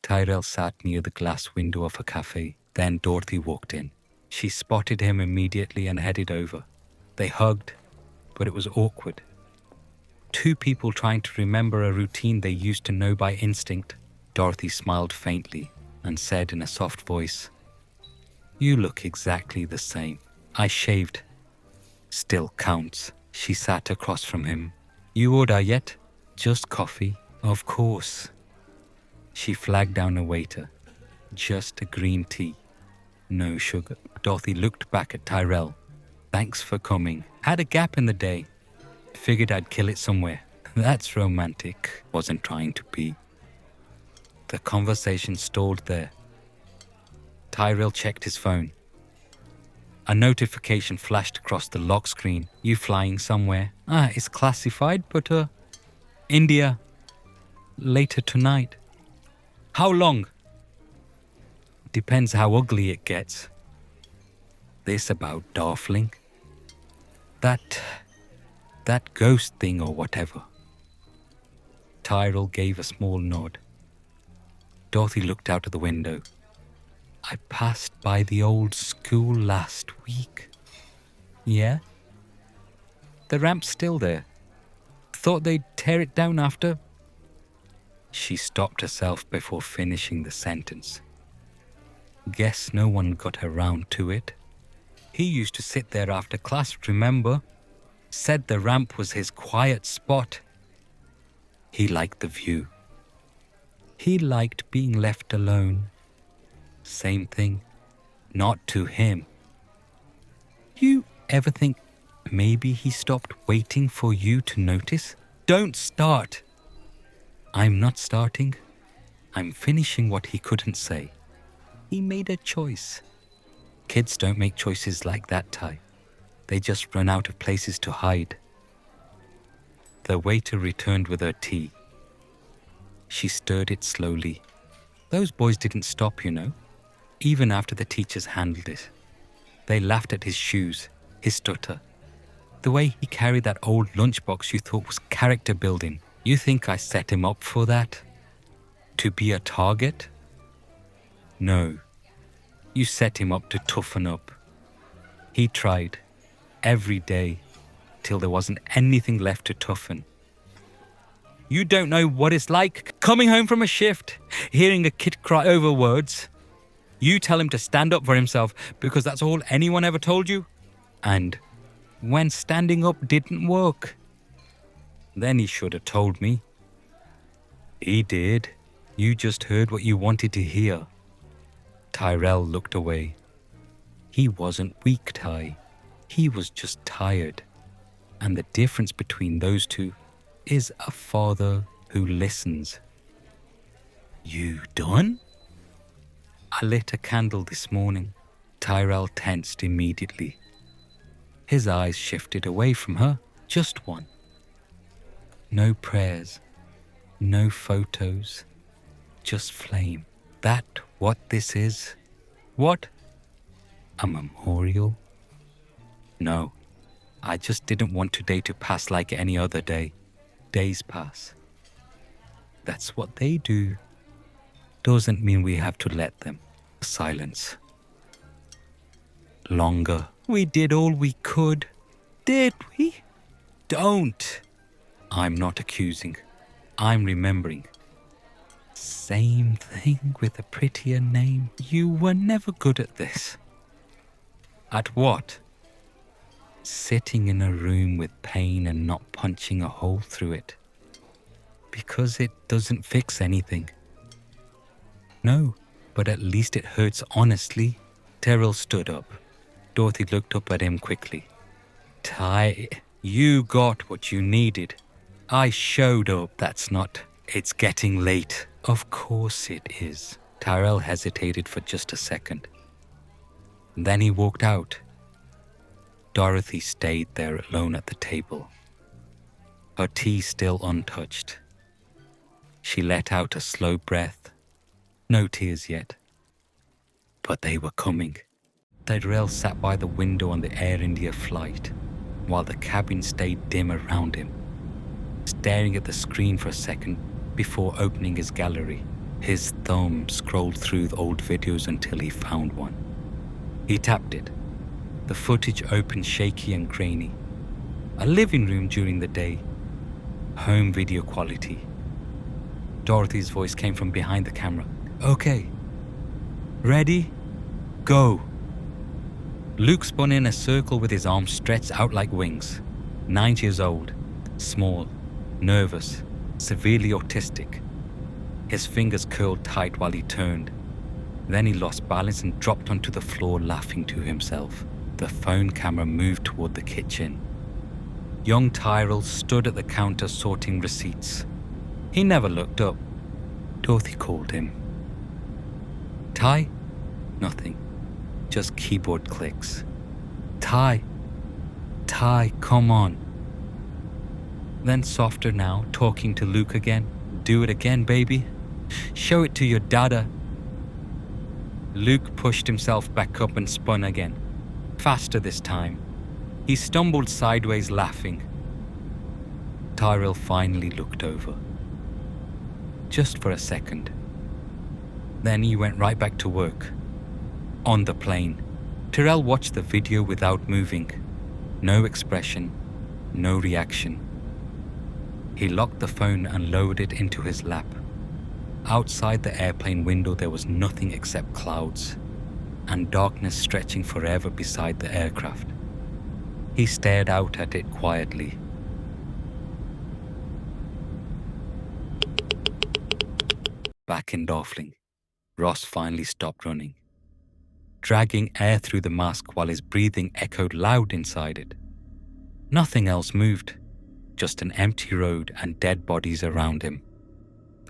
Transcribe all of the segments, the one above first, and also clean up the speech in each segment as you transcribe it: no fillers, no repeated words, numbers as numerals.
Tyrell sat near the glass window of a cafe. Then Dorothy walked in. She spotted him immediately and headed over. They hugged, but it was awkward. Two people trying to remember a routine they used to know by instinct. Dorothy smiled faintly and said in a soft voice, "You look exactly the same. I shaved." "Still counts." She sat across from him. "You order yet?" "Just coffee." "Of course." She flagged down a waiter. "Just a green tea. No sugar." Dorothy looked back at Tyrell. "Thanks for coming. Had a gap in the day. Figured I'd kill it somewhere." "That's romantic." Wasn't trying to be. The conversation stalled there. Tyrell checked his phone. A notification flashed across the lock screen. "You flying somewhere?" It's classified, but India. Later tonight." "How long?" "Depends how ugly it gets." "This about Darfling? That ghost thing or whatever." Tyrell gave a small nod. Dorothy looked out of the window. "I passed by the old school last week." "Yeah? The ramp's still there. Thought they'd tear it down after." She stopped herself before finishing the sentence. "Guess no one got around to it. He used to sit there after class, remember? Said the ramp was his quiet spot. He liked the view. He liked being left alone. Same thing. Not to him. You ever think maybe he stopped waiting for you to notice?" "Don't start." "I'm not starting. I'm finishing what he couldn't say. He made a choice. Kids don't make choices like that, Ty. They just run out of places to hide." The waiter returned with her tea. She stirred it slowly. Those boys didn't stop, you know, even after the teachers handled it. They laughed at his shoes, his stutter, the way he carried that old lunchbox you thought was character building. "You think I set him up for that? To be a target?" "No. You set him up to toughen up. He tried, every day, till there wasn't anything left to toughen. You don't know what it's like coming home from a shift, hearing a kid cry over words. You tell him to stand up for himself because that's all anyone ever told you. And when standing up didn't work, then he should have told me." "He did. You just heard what you wanted to hear." Tyrell looked away. He wasn't weak, Ty. He was just tired. And the difference between those two is a father who listens. "You done?" "I lit a candle this morning." Tyrell tensed immediately. His eyes shifted away from her. Just one. No prayers. No photos. Just flame. That what this is? What? A memorial? No. I just didn't want today to pass like any other day. Days pass. That's what they do. Doesn't mean we have to let them. Silence. Longer. We did all we could. Did we? Don't. I'm not accusing. I'm remembering. Same thing with a prettier name. You were never good at this. At what? Sitting in a room with pain and not punching a hole through it. Because it doesn't fix anything. No, but at least it hurts honestly. Tyrell stood up. Dorothy looked up at him quickly. Ty, you got what you needed. I showed up. That's not. It's getting late. Of course it is. Tyrell hesitated for just a second. Then he walked out. Dorothy stayed there alone at the table, her tea still untouched. She let out a slow breath. No tears yet. But they were coming. Tyrell sat by the window on the Air India flight, while the cabin stayed dim around him, staring at the screen for a second before opening his gallery. His thumb scrolled through the old videos until he found one. He tapped it. The footage opened shaky and grainy. A living room during the day. Home video quality. Dorothy's voice came from behind the camera. Okay. Ready? Go. Luke spun in a circle with his arms stretched out like wings. 9 years old. Small. Nervous. Severely autistic. His fingers curled tight while he turned. Then he lost balance and dropped onto the floor, laughing to himself. The phone camera moved toward the kitchen. Young Tyrell stood at the counter sorting receipts. He never looked up. Dorothy called him. Ty? Nothing. Just keyboard clicks. Ty, come on. Then softer now, talking to Luke again. Do it again, baby. Show it to your dada. Luke pushed himself back up and spun again. Faster this time. He stumbled sideways, laughing. Tyrell finally looked over. Just for a second. Then he went right back to work. On the plane, Tyrell watched the video without moving. No expression, no reaction. He locked the phone and lowered it into his lap. Outside the airplane window there was nothing except clouds, and darkness stretching forever beside the aircraft. He stared out at it quietly. Back in Darfling, Ross finally stopped running, dragging air through the mask while his breathing echoed loud inside it. Nothing else moved, just an empty road and dead bodies around him.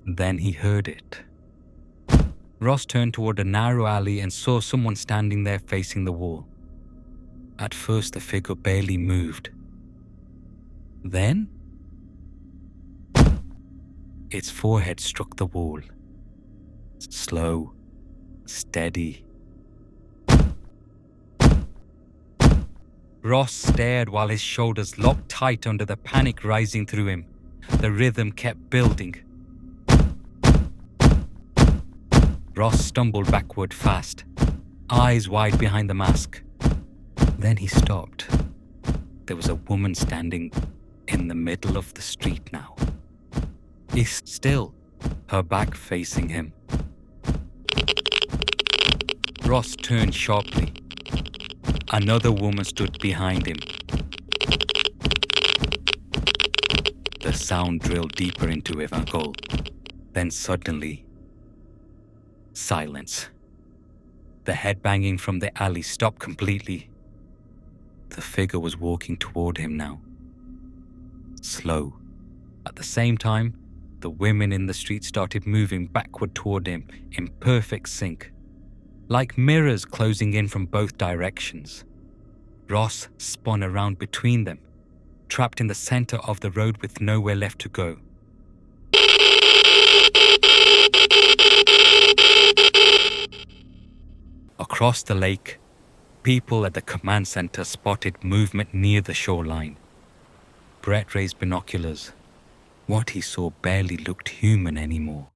Then he heard it. Ross turned toward a narrow alley and saw someone standing there facing the wall. At first the figure barely moved. Then its forehead struck the wall. Slow, steady. Ross stared while his shoulders locked tight under the panic rising through him. The rhythm kept building. Ross stumbled backward fast, eyes wide behind the mask. Then he stopped. There was a woman standing in the middle of the street now. He's still, her back facing him. Ross turned sharply. Another woman stood behind him. The sound drilled deeper into his skull. Then suddenly, silence. The headbanging from the alley stopped completely. The figure was walking toward him now. Slow. At the same time, the women in the street started moving backward toward him in perfect sync, like mirrors closing in from both directions. Ross spun around between them, trapped in the center of the road with nowhere left to go. Across the lake, people at the command center spotted movement near the shoreline. Brett raised binoculars. What he saw barely looked human anymore.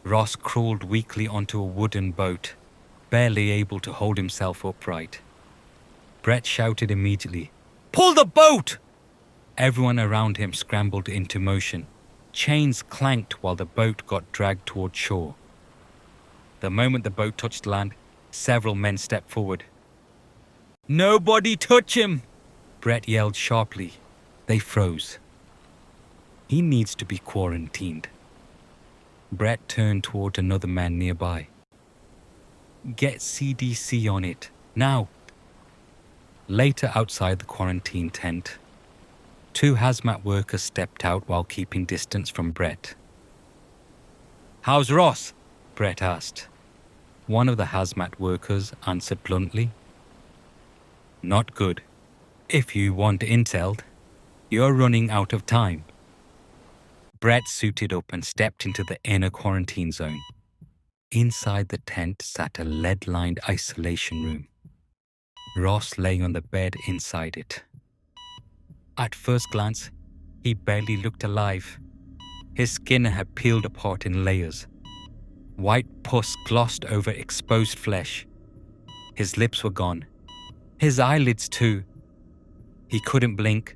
Ross crawled weakly onto a wooden boat, barely able to hold himself upright. Brett shouted immediately, "Pull the boat!" Everyone around him scrambled into motion. Chains clanked while the boat got dragged toward shore. The moment the boat touched land, several men stepped forward. "Nobody touch him!" Brett yelled sharply. They froze. He needs to be quarantined. Brett turned toward another man nearby. "Get CDC on it, now." Later, outside the quarantine tent, 2 hazmat workers stepped out while keeping distance from Brett. "How's Ross?" Brett asked. One of the hazmat workers answered bluntly, "Not good. If you want intel, you're running out of time." Brett suited up and stepped into the inner quarantine zone. Inside the tent sat a lead-lined isolation room. Ross lay on the bed inside it. At first glance, he barely looked alive. His skin had peeled apart in layers. White pus glossed over exposed flesh. His lips were gone. His eyelids too. He couldn't blink,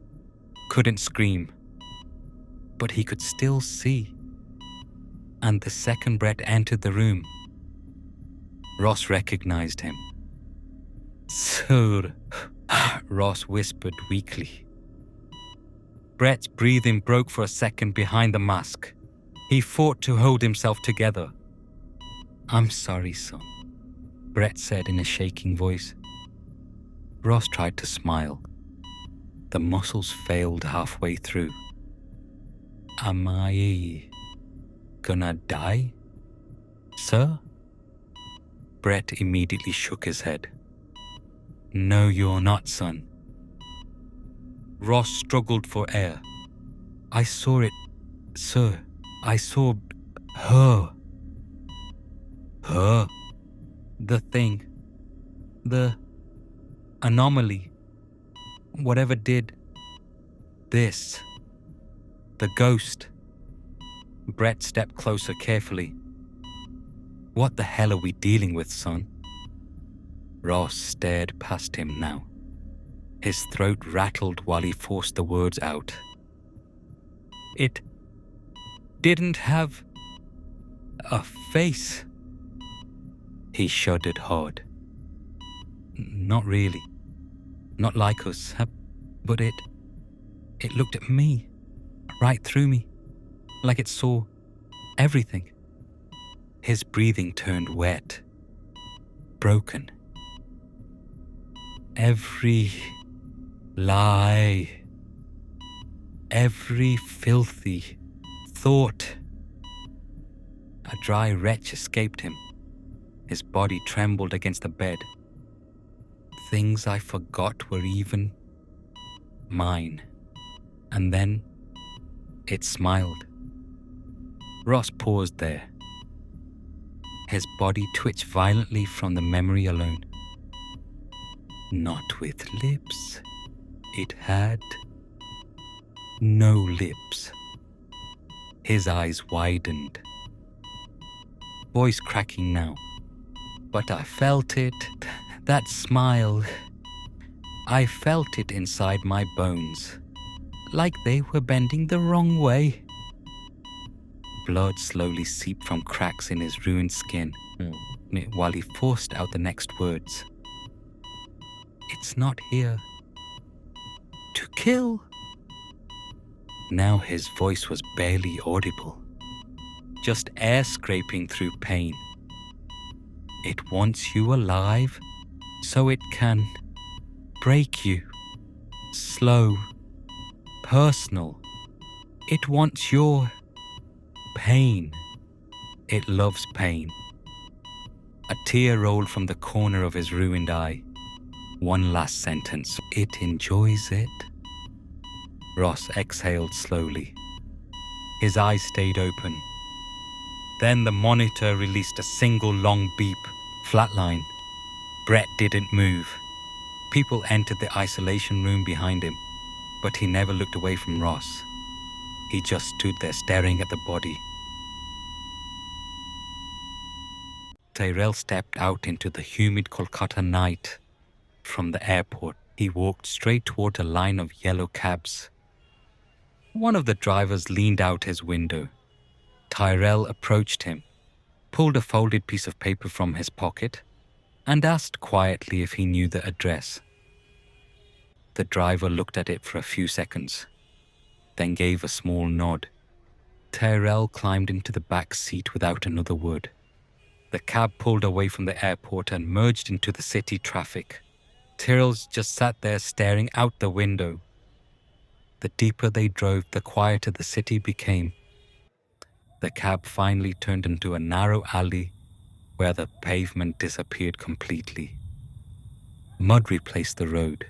couldn't scream. But he could still see. And the second Brett entered the room, Ross recognized him. "Sir," Ross whispered weakly. Brett's breathing broke for a second behind the mask. He fought to hold himself together. "I'm sorry, son," Brett said in a shaking voice. Ross tried to smile. The muscles failed halfway through. "Am I gonna die, sir?" Brett immediately shook his head. "No, you're not, son." Ross struggled for air. "I saw it, sir. I saw her." "Her?" "The thing. The anomaly. Whatever did this. The ghost." Brett stepped closer carefully. "What the hell are we dealing with, son?" Ross stared past him now. His throat rattled while he forced the words out. "It didn't have a face." He shuddered hard. "Not really. Not like us, but it looked at me, right through me, like it saw everything." His breathing turned wet, broken. "Every lie, every filthy thought." A dry retch escaped him. His body trembled against the bed. "Things I forgot were even mine." And then it smiled. Ross paused there. His body twitched violently from the memory alone. "Not with lips. It had no lips." His eyes widened. Voice cracking now. "But I felt it, that smile. I felt it inside my bones, like they were bending the wrong way." Blood slowly seeped from cracks in his ruined skin while he forced out the next words. "It's not here to kill." Now his voice was barely audible, just air scraping through pain. "It wants you alive so it can break you. Slow, personal. It wants your pain. It loves pain." A tear rolled from the corner of his ruined eye. One last sentence. "It enjoys it." Ross exhaled slowly. His eyes stayed open. Then the monitor released a single long beep. Flatline. Brett didn't move. People entered the isolation room behind him, but he never looked away from Ross. He just stood there staring at the body. Tyrell stepped out into the humid Kolkata night. From the airport, he walked straight toward a line of yellow cabs. One of the drivers leaned out his window. Tyrell approached him, pulled a folded piece of paper from his pocket, and asked quietly if he knew the address. The driver looked at it for a few seconds, then gave a small nod. Tyrell climbed into the back seat without another word. The cab pulled away from the airport and merged into the city traffic. Tyrell just sat there staring out the window. The deeper they drove, the quieter the city became. The cab finally turned into a narrow alley where the pavement disappeared completely. Mud replaced the road.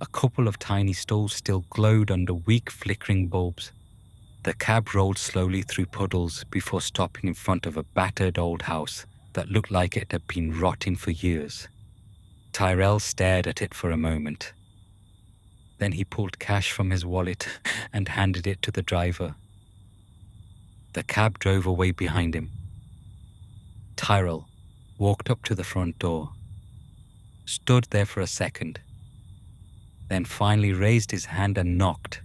A couple of tiny stalls still glowed under weak flickering bulbs. The cab rolled slowly through puddles before stopping in front of a battered old house that looked like it had been rotting for years. Tyrell stared at it for a moment. Then he pulled cash from his wallet and handed it to the driver. The cab drove away behind him. Tyrell walked up to the front door, stood there for a second, then finally raised his hand and knocked.